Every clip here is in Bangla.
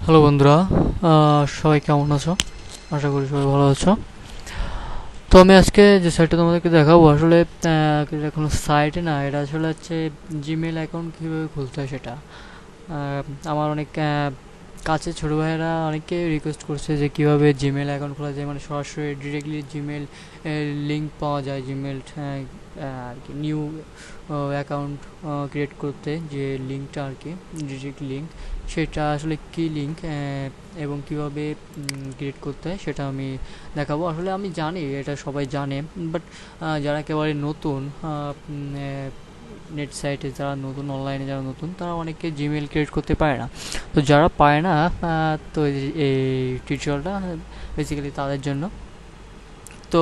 হ্যালো বন্ধুরা, সবাই কেমন আছো? আশা করি সবাই ভালো আছো। তো আমি আজকে যে সাইটটা তোমাদেরকে দেখাবো আসলে এটা কোনো সাইটে না, এটা আসলে হচ্ছে জিমেল অ্যাকাউন্ট কীভাবে খুলতে হয় সেটা। আমার অনেক কাছে ছোটো ভাইয়েরা অনেকে রিকোয়েস্ট করছে যে কীভাবে জিমেল অ্যাকাউন্ট খোলা যায়, মানে সরাসরি ডিরেক্টলি জিমেল লিঙ্ক পাওয়া যায়, জিমেল আর কি নিউ অ্যাকাউন্ট ক্রিয়েট করতে যে লিঙ্কটা আর কি, ডিরেক্ট লিঙ্ক, সেটা আসলে কী লিঙ্ক এবং কীভাবে ক্রিয়েট করতে হয় সেটা আমি দেখাবো। আসলে আমি জানি এটা সবাই জানে, বাট যারা একেবারে নতুন নেট সাইটে, যারা নতুন অনলাইনে যারা নতুন, তারা অনেকে জিমেল ক্রিয়েট করতে পারে না। তো যারা পারে না, তো এই টিউটোরিয়ালটা বেসিক্যালি তাদের জন্য। তো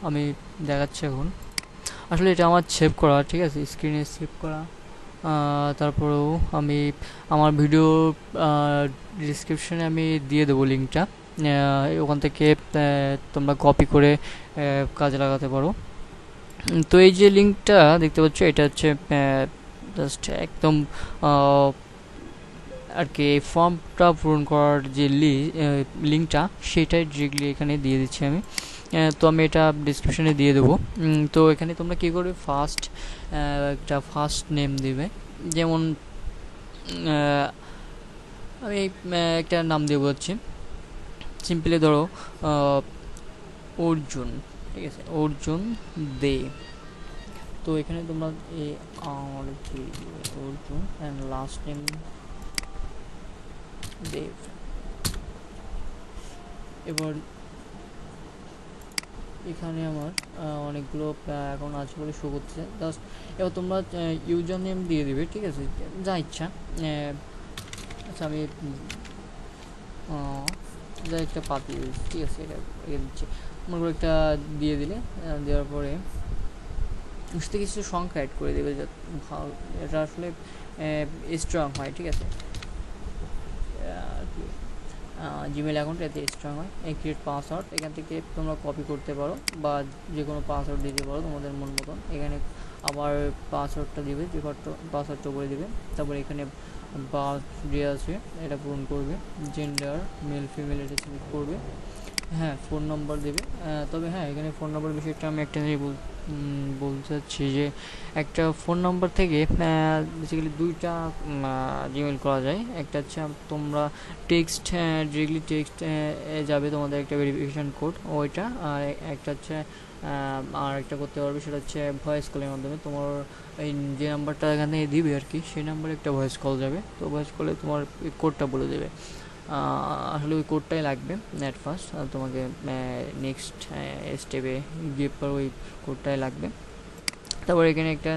আমি দেখাচ্ছি এখন। আসলে এটা আমার সেভ করা, ঠিক আছে, স্ক্রিনে সেভ করা। তারপরেও আমি আমার ভিডিও ডিসক্রিপশনে আমি দিয়ে দেবো লিঙ্কটা, ওখান থেকে তোমরা কপি করে কাজে লাগাতে পারো। তো এই যে লিঙ্কটা দেখতে পাচ্ছ, এটা হচ্ছে জাস্ট একদম আর কি এই ফর্মটা পূরণ করার যে লিঙ্কটা, সেটাই ডিরেক্টলি এখানে দিয়ে দিচ্ছি আমি। তো আমি এটা ডিসক্রিপশনে দিয়ে দেবো। তো এখানে তোমরা কী করবে, একটা ফার্স্ট নেম দেবে। যেমন আমি একটা নাম দিয়ে বলছি, সিম্পলি ধরো অর্জুন, ঠিক আছে, অর্জুন দে। তো এখানে তোমরা অর্জুন অ্যান্ড লাস্ট নেম দেব। এবার এখানে আমার অনেকগুলো অ্যাকাউন্ট আছে বলে শো করছে জাস্ট। এবার তোমরা ইউজার নেম দিয়ে দেবে, ঠিক আছে, যা ইচ্ছা। আচ্ছা, আমি যা একটা পাতি, ঠিক আছে, এটা দিচ্ছি। মনে করে একটা দিয়ে দিলে, দেওয়ার পরে বুঝতে কিছু সংখ্যা অ্যাড করে দেবে, এটা আসলে স্ট্রং হয়, ঠিক আছে, জিমেল অ্যাকাউন্ট এতে স্ট্রং হয়। এই ক্রিয়েট পাসওয়ার্ড, এখান থেকে তোমরা কপি করতে পারো বা যে কোনো পাসওয়ার্ড দিতে পারো তোমাদের মন মতন। এখানে আবার পাসওয়ার্ডটা দিবে, যে পাসওয়ার্ডটা করে দিবে। তারপরে এখানে বার্থ ডে আছে, এটা পূরণ করবে। জেন্ডার মেল ফিমেল এটা সিলেক্ট করবে। হ্যাঁ, ফোন নম্বর দেবে। তবে হ্যাঁ, এখানে ফোন নম্বর বিষয়টা আমি একটা জিনিস বলতে চাচ্ছি যে একটা ফোন নম্বর থেকে বেসিক্যালি দুইটা জিমেল করা যায়। একটা হচ্ছে তোমরা টেক্সট, ডিরেক্টলি টেক্সট যাবে তোমাদের একটা ভেরিফিকেশান কোড, ওইটা। আর একটা হচ্ছে আর একটা করতে পারবে, সেটা হচ্ছে ভয়েস কলের মাধ্যমে। তোমার এই যে নাম্বারটা এখান থেকে দিবে আর কি, সেই নাম্বারে একটা ভয়েস কল যাবে। তো ভয়েস কলে তোমার কোডটা বলে দেবে। আসলে ওই কোডটাই লাগবে অ্যাট ফার্স্ট, তোমাকে নেক্সট স্টেপে গিয়ে পর ওই কোডটাই লাগবে। তারপর এখানে একটা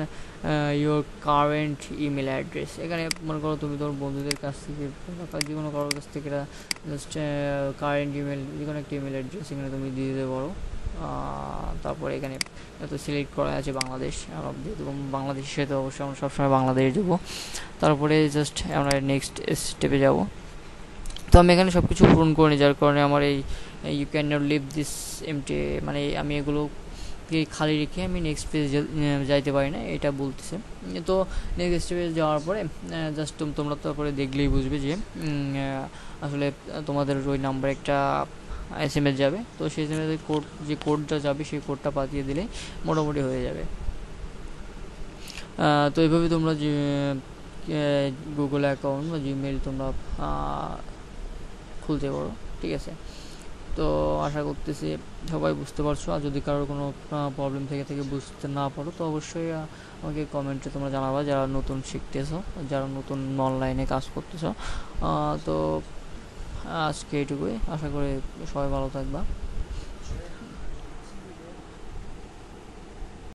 ইয়োর কারেন্ট ইমেল অ্যাড্রেস, এখানে মনে করো তুমি তোমার বন্ধুদের কাছ থেকে যে কোনো কারোর কাছ থেকে জাস্ট কারেন্ট ইমেল, যে কোনো একটা ইমেল অ্যাড্রেস এখানে তুমি দিয়ে দিতে পারো। তারপরে এখানে তো সিলেক্ট করা আছে বাংলাদেশ, যেহেতু বাংলাদেশের সাথে অবশ্যই আমরা সবসময় বাংলাদেশ দেবো। তারপরে জাস্ট আমরা নেক্সট স্টেপে যাব। তো আমি এখানে সব কিছু পূরণ করে নিই, যার কারণে আমার এই you can not leave this empty, মানে আমি এগুলোকে খালি রেখে আমি নেক্সট পেজে যাইতে পারি না, এটা বলতেছে। তো নেক্সট পেজে যাওয়ার পরে জাস্ট তোমরা তারপরে দেখলেই বুঝবে যে আসলে তোমাদের ওই নাম্বারে একটা SMS যাবে। তো সেই SMS কোড, যে কোডটা যাবে সেই কোডটা পাঠিয়ে দিলেই মোটামুটি হয়ে যাবে। তো এইভাবে তোমরা যে গুগল অ্যাকাউন্ট বা জিমেল তোমরা খুলতে পারো, ঠিক আছে। তো আশা করতেছি সবাই বুঝতে পারছো। আর যদি কারোর কোনো প্রবলেম থেকে বুঝতে না পারো, তো অবশ্যই আমাকে কমেন্টে তোমরা জানাবা, যারা নতুন শিখতেছো, যারা নতুন অনলাইনে কাজ করতেছো। তো আজকে এইটুকুই, আশা করি সবাই ভালো থাকবা।